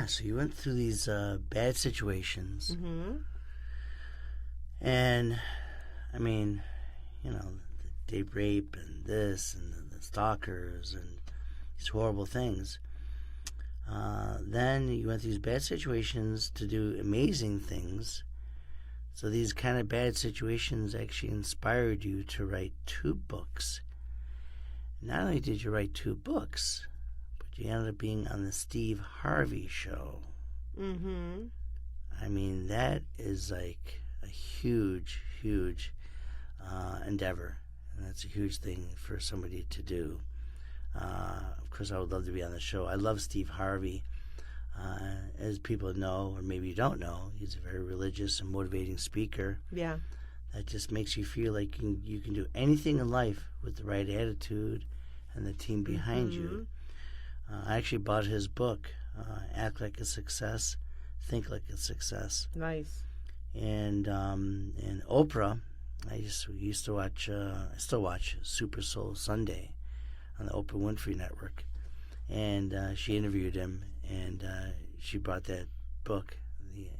so you went through these bad situations, and I mean, the date rape and this and the stalkers and these horrible things. Then you went through these bad situations to do amazing things. So these kind of bad situations actually inspired you to write 2 books. Not only did you write 2 books, but you ended up being on the Steve Harvey show. Mm-hmm. I mean, that is like a huge, huge endeavor. And that's a huge thing for somebody to do. Of course, I would love to be on the show. I love Steve Harvey. As people know, or maybe you don't know, he's a very religious and motivating speaker. Yeah. That just makes you feel like you can do anything in life with the right attitude and the team behind you. I actually bought his book, Act Like a Success, Think Like a Success. Nice. And Oprah, I used to watch, I still watch Super Soul Sunday on the Oprah Winfrey Network. And she interviewed him, and she brought that book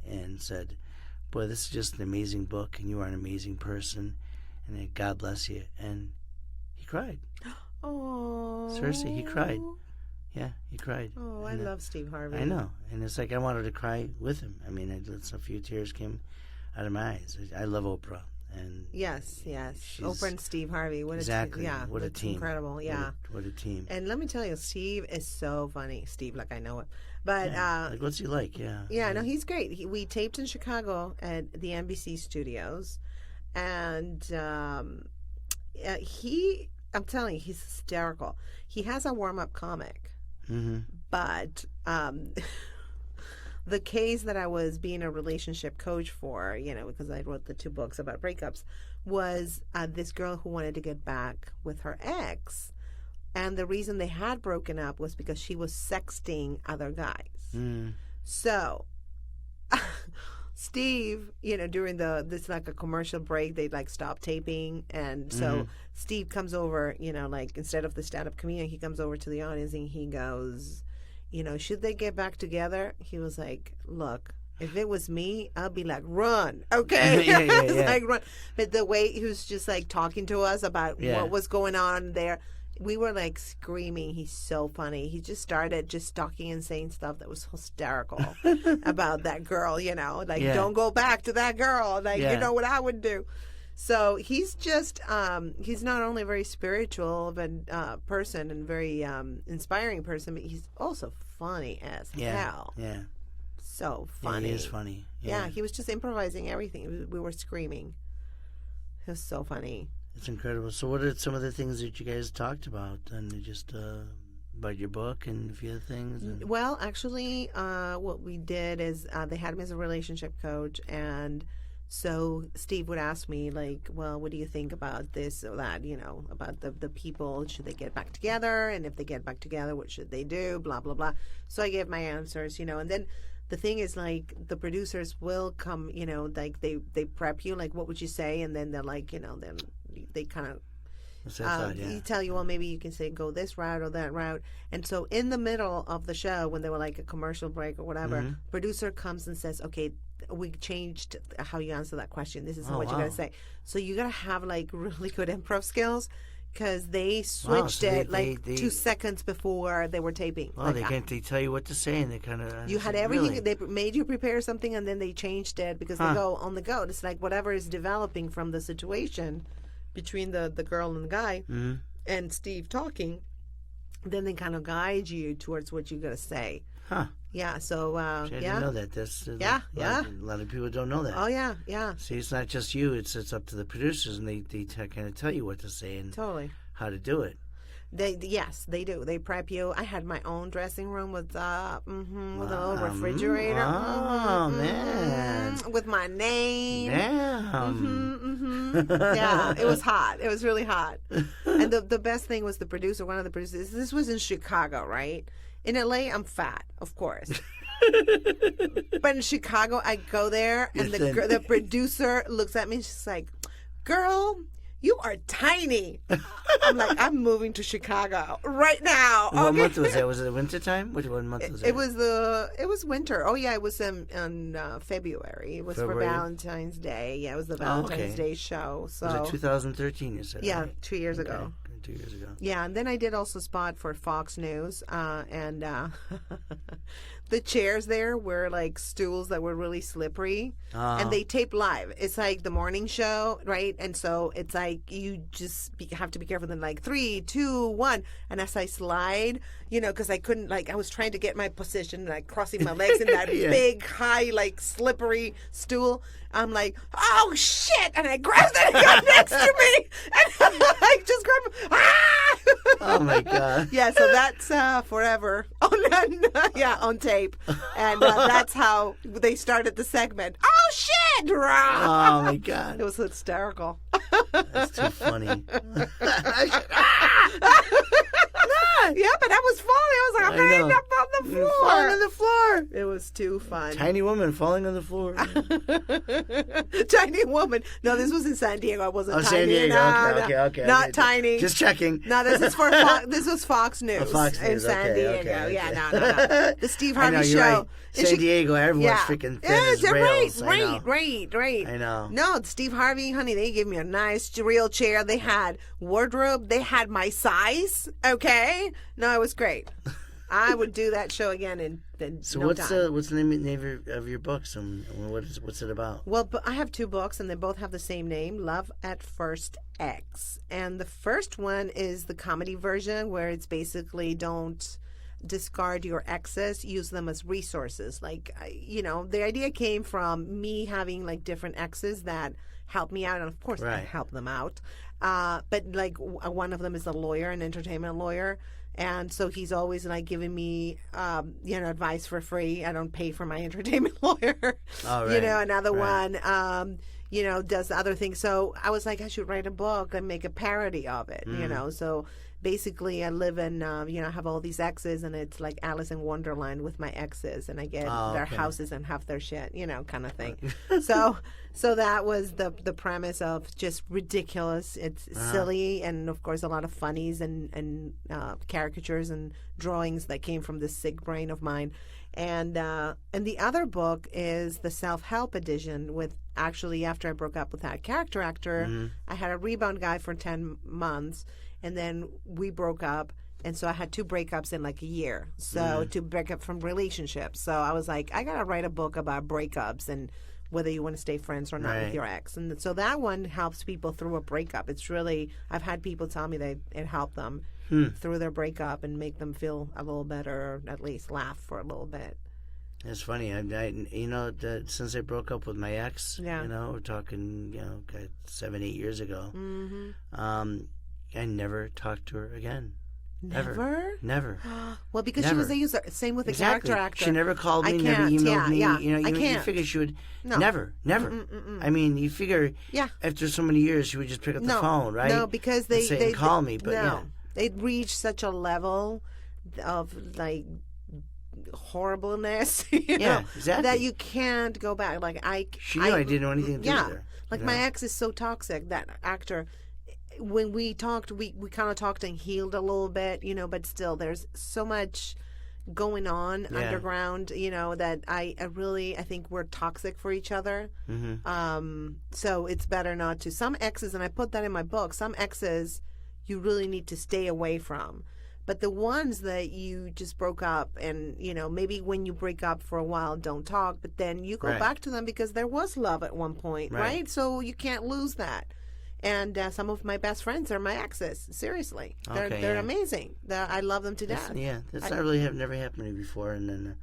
and said, boy, this is just an amazing book, and you are an amazing person, and God bless you. And he cried. Oh. Seriously, he cried. Yeah, he cried. Oh, I love Steve Harvey. I know. And it's like I wanted to cry with him. I mean, a few tears came out of my eyes. I love Oprah. And yes. Oprah and Steve Harvey. What a team. Incredible. Yeah. What a team. And let me tell you, Steve is so funny. Steve, like I know it. But like, what's he like? Yeah. Yeah, no, he's great. We taped in Chicago at the NBC studios, and I'm telling you, he's hysterical. He has a warm-up comic. Mm-hmm. But the case that I was being a relationship coach for, because I wrote the 2 books about breakups, was this girl who wanted to get back with her ex. And the reason they had broken up was because she was sexting other guys. Mm. So Steve, during this like a commercial break, they'd like stop taping. And so Steve comes over, like instead of the stand-up comedian, he comes over to the audience and he goes, should they get back together? He was like, look, if it was me, I'd be like, run. Okay. yeah. Like, run. But the way he was just like talking to us about what was going on there, we were like screaming. He's so funny. He just started just talking and saying stuff that was hysterical about that girl, don't go back to that girl. Like, you know what I would do. So he's just, he's not only a very spiritual person and very inspiring person, but he's also funny as hell. Yeah. So funny. Yeah, he is funny. Yeah, he was just improvising everything. We were screaming. It was so funny. It's incredible. So what are some of the things that you guys talked about? And just about your book and a few other things? Well, actually, what we did is they had me as a relationship coach, and so Steve would ask me, like, well, what do you think about this or that, about the people, should they get back together? And if they get back together, what should they do? Blah, blah, blah. So I gave my answers, and then the thing is, like, the producers will come, like they prep you, like, what would you say? And then they're like, then they kind of you tell you, well, maybe you can say go this route or that route. And so in the middle of the show, when they were like a commercial break or whatever, producer comes and says, okay, we changed how you answer that question. This is what you got to say. So you got to have like really good improv skills, because they switched they 2 seconds before they were taping. Well, they tell you what to say, and they kind of... You had everything. Really? They made you prepare something, and then they changed it because they go on the go. It's like whatever is developing from the situation between the girl and the guy and Steve talking, then they kind of guide you towards what you got to say. Huh. Yeah, so, I didn't know that. A lot of people don't know that. Oh, yeah. See, it's not just you. It's up to the producers, and they kind of tell you what to say and how to do it. Yes, they do. They prep you. I had my own dressing room with a little refrigerator. Oh, man. With my name. Damn. Yeah, it was hot. It was really hot. And the best thing was one of the producers, this was in Chicago, right? In LA, I'm fat, of course. But in Chicago, I go there, and the producer looks at me, and she's like, girl, you are tiny. I'm like, I'm moving to Chicago right now. What month was that? Was it winter time? What month was that? It was winter. Oh yeah, it was in February. It was for Valentine's Day. Yeah, it was the Valentine's Day show. So was it 2013? You said? Yeah, 2 years ago. 2 years ago. Yeah, and then I did also spot for Fox News, and the chairs there were like stools that were really slippery, and they tape live. It's like the morning show, right? And so it's like you just have to be careful. Then like 3, 2, 1, and as I slide, because I couldn't, like, I was trying to get my position, like crossing my legs in that big, high, like slippery stool. I'm like, oh shit! And I grabbed it and got next to me, and I just grabbed. Ah! Oh my god! Yeah, so that's forever on tape, and that's how they started the segment. Oh shit! Oh my god! It was hysterical. That's too funny. too fun. Tiny woman falling on the floor. Tiny woman. No, this was in San Diego. I wasn't tiny. San Diego. No, Okay. Not tiny. Just checking. No, this is for this was Fox News, Fox in News, San Diego. okay. Yeah, no. The Steve Harvey I know, you're show. right. San Diego, everyone's freaking thin as rails. Right. I know. No, Steve Harvey, honey, they gave me a nice real chair. They had wardrobe. They had my size. Okay. No, it was great. I would do that show again in So no what's time. the name of your books and what's it about? Well, but I have 2 books, and they both have the same name, Love at First X. And the first one is the comedy version, where it's basically don't discard your exes, use them as resources. Like, the idea came from me having like different exes that help me out, and of course I help them out. But like one of them is a lawyer, an entertainment lawyer. And so he's always like giving me, advice for free. I don't pay for my entertainment lawyer. Oh, right. Another one, does other things. So I was like, I should write a book and make a parody of it, So basically I live in, have all these exes, and it's like Alice in Wonderland with my exes, and I get their houses and half their shit, kind of thing. So that was the premise of just ridiculous. It's silly, and of course a lot of funnies and caricatures and drawings that came from this sick brain of mine. And the other book is the self-help edition with actually after I broke up with that character actor, I had a rebound guy for 10 months, and then we broke up. And so I had 2 breakups in like a year. So to break up from relationships. So I was like, I got to write a book about breakups and whether you want to stay friends or not with your ex. And so that one helps people through a breakup. It's really, I've had people tell me that it helped them through their breakup and make them feel a little better, or at least laugh for a little bit. It's funny. Since I broke up with my ex, we're talking, 7-8 years ago. I never talked to her again. Never. Well, because never. she was a user. Same with the character actor. She never called me, never emailed me. I can't. You figure she would never. I mean, you figure after so many years she would just pick up the phone, right? No, because they call me, but they'd reached such a level of like horribleness, exactly, that you can't go back. Like she knew I didn't know anything to do with her. Like my ex is so toxic. That actor. When we talked, we kind of talked and healed a little bit, but still there's so much going on underground, that I think we're toxic for each other. So it's better not to. Some exes, and I put that in my book, some exes you really need to stay away from. But the ones that you just broke up and, maybe when you break up for a while, don't talk, but then you go back to them because there was love at one point, right? So you can't lose that. And some of my best friends are my exes. Seriously, they're amazing. I love them to death. That's not really never happened to me before. And then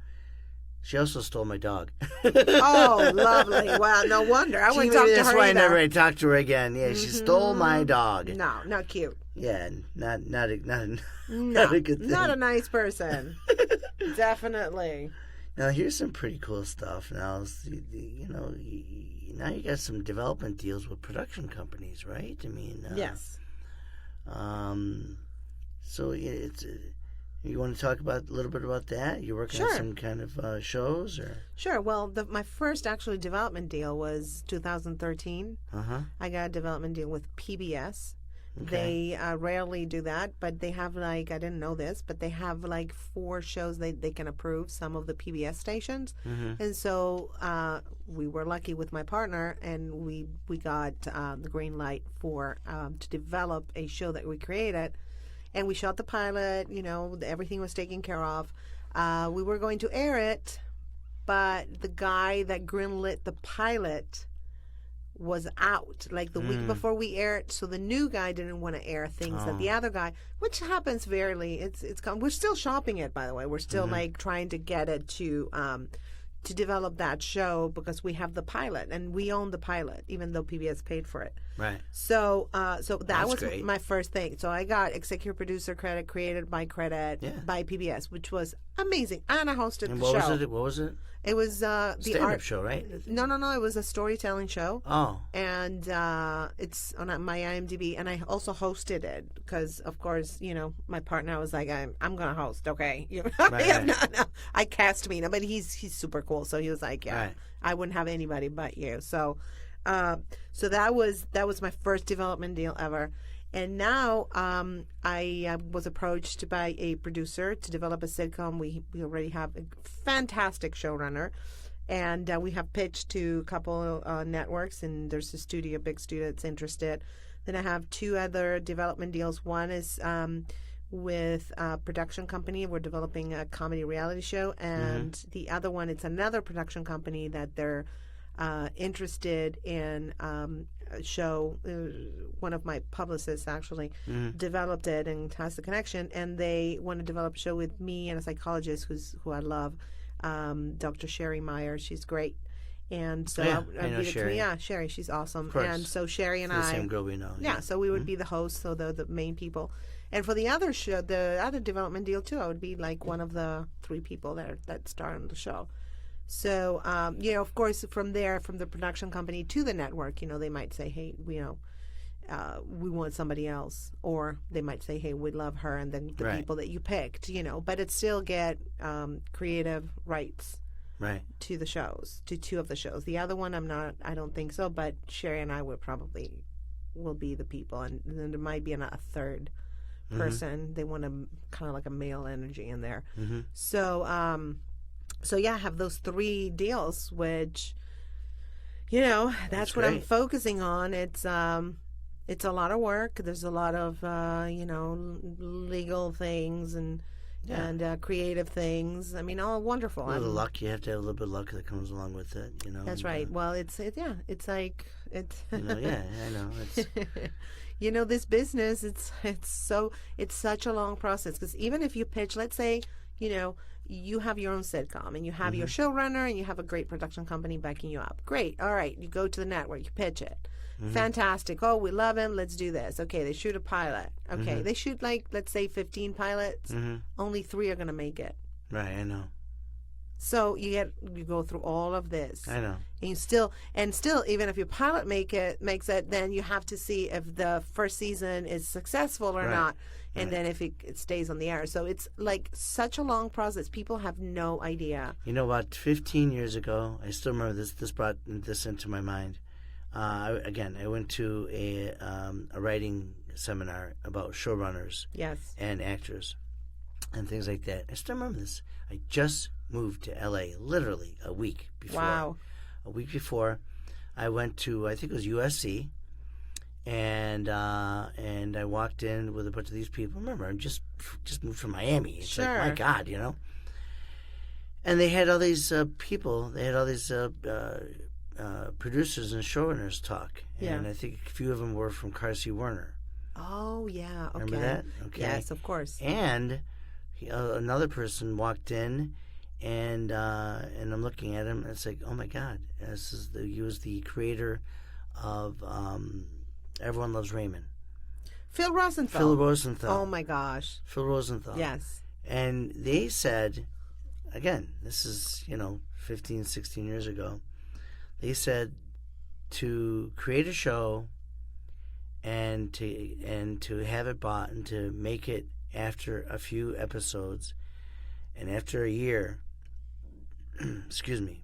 she also stole my dog. Oh, lovely! Wow, no wonder. I wouldn't talk to her. That's why I never talked to her again. Yeah, she stole my dog. No, not cute. Yeah, not a good thing. Not a nice person. Definitely. Now here's some pretty cool stuff. Now now you got some development deals with production companies, right? I mean, yes. So it's. You want to talk a little bit about that? You're working on some kind of shows, or? Sure. Well, my first actually development deal was 2013. I got a development deal with PBS. Okay. They rarely do that, but they have I didn't know this, but they have 4 shows they can approve, some of the PBS stations. And so we were lucky with my partner, and we got the green light for to develop a show that we created. And we shot the pilot, everything was taken care of. We were going to air it, but the guy that greenlit the pilot was out the week before we aired, so the new guy didn't want to air things that the other guy, which happens rarely. We're still shopping it, by the way. We're still trying to get it to develop that show because we have the pilot and we own the pilot, even though PBS paid for it. Right. So that That's was great. my first thing. So I got executive producer credit, created by credit by PBS, which was amazing. And I hosted And the what show. was it? What was it? It was the Stand-up show, right? No. It was a storytelling show. Oh. And it's on my IMDb, and I also hosted it because, of course, my partner was like, "I'm gonna host, okay?" Right. No. I cast me, but he's super cool, so he was like, "Yeah, Right. I wouldn't have anybody but you." So, so that was my first development deal ever. And now I was approached by a producer to develop a sitcom. We already have a fantastic showrunner. And we have pitched to a couple networks, and there's a big studio that's interested. Then I have 2 other development deals. One is with a production company. We're developing a comedy reality show. And the other one, it's another production company that they're interested in a show. One of my publicists actually developed it and has the connection. And they want to develop a show with me and a psychologist who I love. Dr. Sherry Meyer, she's great, and so I know Sherry. Sherry, she's awesome. Of course. And so Sherry and It's the I, same girl we know. yeah, so we would be the hosts, so the main people. And for the other show, the other development deal too, I would be like one of the 3 people that star on the show. So of course, from there, from the production company to the network, they might say, hey, we want somebody else, or they might say, hey, we love her, and then the people that you picked, but it still get creative rights to the shows, to 2 of the shows. The other one I don't think so, but Sherry and I will be the people, and then there might be a third person. They want a kind of like a male energy in there. So yeah, I have those 3 deals, which that's what I'm focusing on. It's a lot of work. There's a lot of, legal things and creative things. I mean, all wonderful. A little luck. You have to have a little bit of luck that comes along with it, That's right. Well, it's like, it's... yeah, I know. It's... this business, it's such a long process. Because even if you pitch, let's say, you have your own sitcom and you have your showrunner and you have a great production company backing you up. Great. All right. You go to the network, you pitch it. Fantastic. Oh, we love him. Let's do this. Okay, they shoot a pilot. Okay, they shoot let's say 15 pilots. Only 3 are going to make it. Right, I know. So you go through all of this. I know. And still, even if your pilot makes it, then you have to see if the first season is successful or not, and then if it stays on the air. So it's like such a long process. People have no idea. About 15 years ago, I still remember this. This brought this into my mind. I went to a writing seminar about showrunners, and actors, and things like that. I still remember this. I just moved to L.A. literally a week before. Wow. A week before, I went to, I think it was USC, and I walked in with a bunch of these people. Remember, I just moved from Miami. It's like, my God, And they had all these people. They had all these producers and showrunners talk. And I think a few of them were from Carsey Werner. Oh, yeah. Okay. Remember that? Okay. Yes, of course. And another person walked in, and I'm looking at him, and it's like, oh my God, he was the creator of Everyone Loves Raymond. Phil Rosenthal. Phil Rosenthal. Oh my gosh. Phil Rosenthal. Yes. And they said, again, this is 15, 16 years ago. They said to create a show and to have it bought and to make it after a few episodes and after a year, excuse me,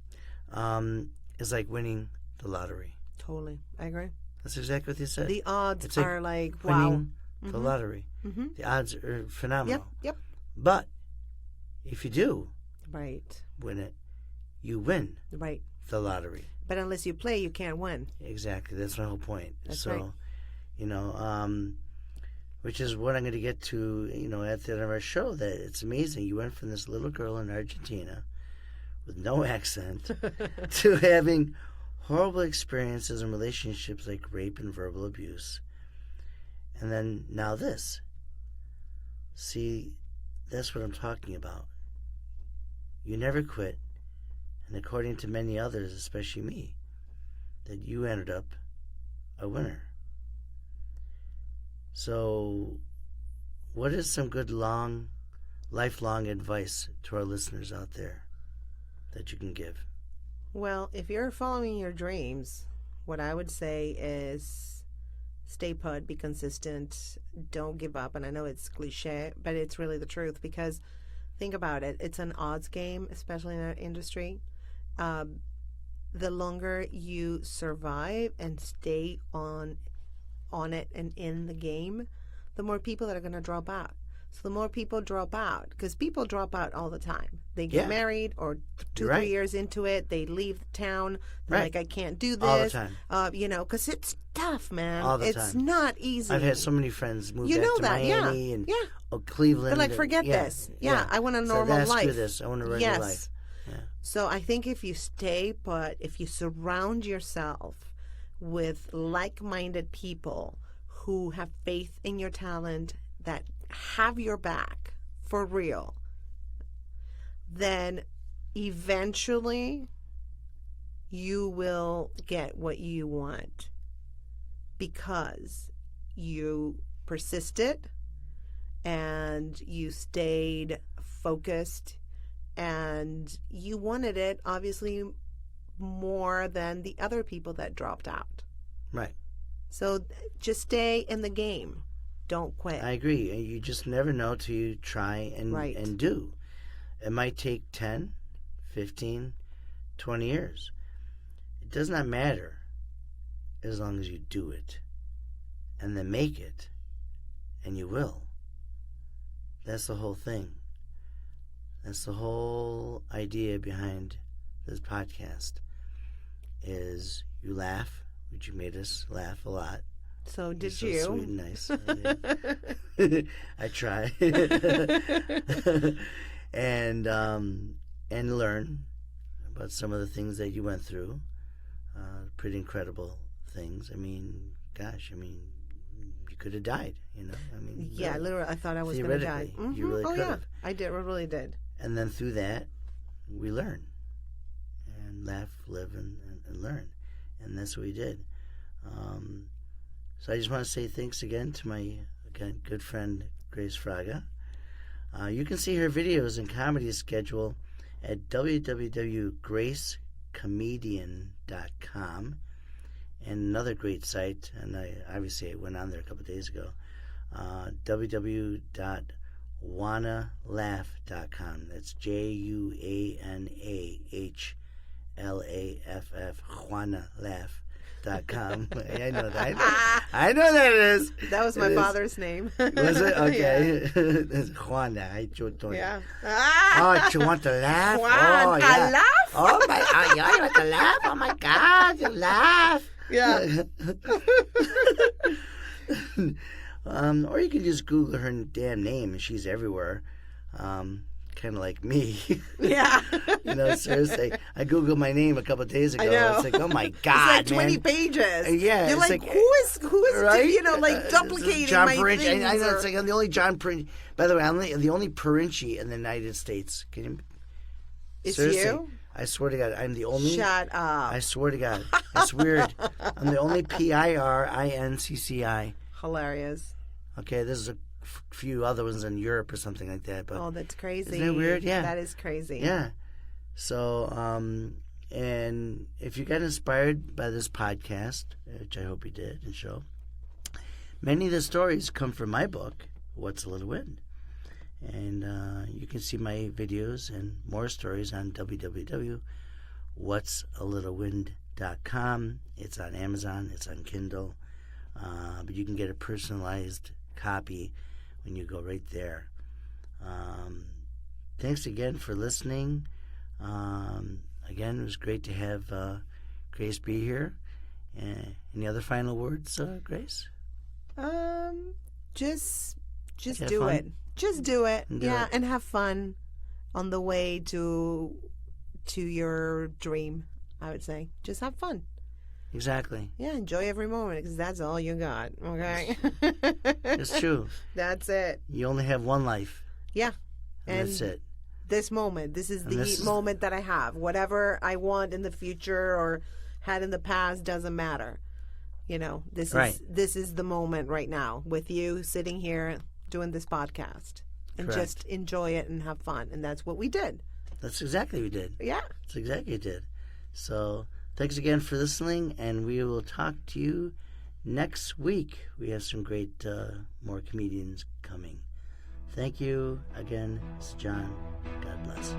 is like winning the lottery. Totally. I agree. That's exactly what they said. The odds are like winning the lottery. The odds are phenomenal. Yep. But if you do win it, you win the lottery. But unless you play, you can't win. Exactly. That's my whole point. That's right. Which is what I'm going to get to, at the end of our show, that it's amazing. You went from this little girl in Argentina with no accent to having horrible experiences in relationships like rape and verbal abuse. And then now this. See, that's what I'm talking about. You never quit. And according to many others, especially me, that you ended up a winner. So, what is some good lifelong advice to our listeners out there that you can give? Well, if you're following your dreams, what I would say is stay put, be consistent, don't give up. And I know it's cliche, but it's really the truth, because think about it. It's an odds game, especially in our industry. The longer you survive and stay on it and in the game, the more people that are going to drop out. So the more people drop out, because people drop out all the time. They get married, or 2-3 years into it, they leave the town. They're like, I can't do this. All the time. Because it's tough, man. All the it's time. not easy. I've had so many friends move back to Miami and Cleveland. They're like, forget this. I want a normal life. Screw this. I want a regular life. Yeah. So I think if you stay put, if you surround yourself with like-minded people who have faith in your talent, that have your back for real, then eventually you will get what you want, because you persisted and you stayed focused and you wanted it, obviously, more than the other people that dropped out. Right. So just stay in the game. Don't quit. I agree. You just never know till you try and do. It might take 10, 15, 20 years. It does not matter as long as you do it and then make it, and you will. That's the whole thing. That's the whole idea behind this podcast, is you laugh, which you made us laugh a lot. So did You're you? So sweet and nice. I try. and learn about some of the things that you went through. Pretty incredible things. I mean, gosh, you could have died, you know? Yeah, literally, I thought I was going to die. Mm-hmm. You really could have. I really did. And then through that, we learn. And laugh, live, and learn. And that's what we did. So I just want to say thanks again to my good friend, Grace Fraga. You can see her videos and comedy schedule at www.gracecomedian.com, and another great site, and I went on there a couple of days ago, www.juanalaff.com. That's JUANAHLAFF, JuanaLaff.com. I know that. I know that it is. That was my father's name. Was it? Okay. Yeah. It's Juana. Yeah. Oh, you want to laugh? Juan, oh, yeah. I laugh? Oh, my. Oh, yeah, you want to laugh? Oh, my God. You laugh. Yeah. Or you can just Google her damn name, and she's everywhere. Kind of like me. Yeah. Seriously. I Googled my name a couple of days ago. I know. It's like, oh my God, it's like 20 pages. Yeah. You're like, who is right? Duplicating Jon my Pirinnci. things? I know, it's like I'm the only Jon Pirinnci. By the way, I'm the only Pirincci in the United States. Can you? It's seriously, you? I swear to God, I'm the only. Shut up. I swear to God. It's weird. I'm the only Pirincci. Hilarious. Okay, there's a few other ones in Europe or something like that. But that's crazy. Isn't that weird? Yeah. That is crazy. Yeah. So, and if you got inspired by this podcast, which I hope you did and show, many of the stories come from my book, What's a Little Wind? And you can see my videos and more stories on www.whatsalittlewind.com. It's on Amazon. It's on Kindle. But you can get a personalized copy when you go right there. Thanks again for listening. Again, it was great to have Grace be here. Any other final words, Grace? Just Have do fun. it. Just do it. Do yeah, it. and have fun on the way to your dream, I would say. Just have fun. Exactly. Yeah, enjoy every moment, because that's all you got, okay? It's true. That's it. You only have one life. Yeah. And that's it. This moment, this is And the this is- moment that I have. Whatever I want in the future or had in the past doesn't matter. You know, this Right. is the moment right now with you sitting here doing this podcast, and Correct. just enjoy it and have fun. And that's what we did. That's exactly what we did. Yeah. That's exactly what we did. So thanks again for listening, and we will talk to you next week. We have some great more comedians coming. Thank you again. It's John. God bless.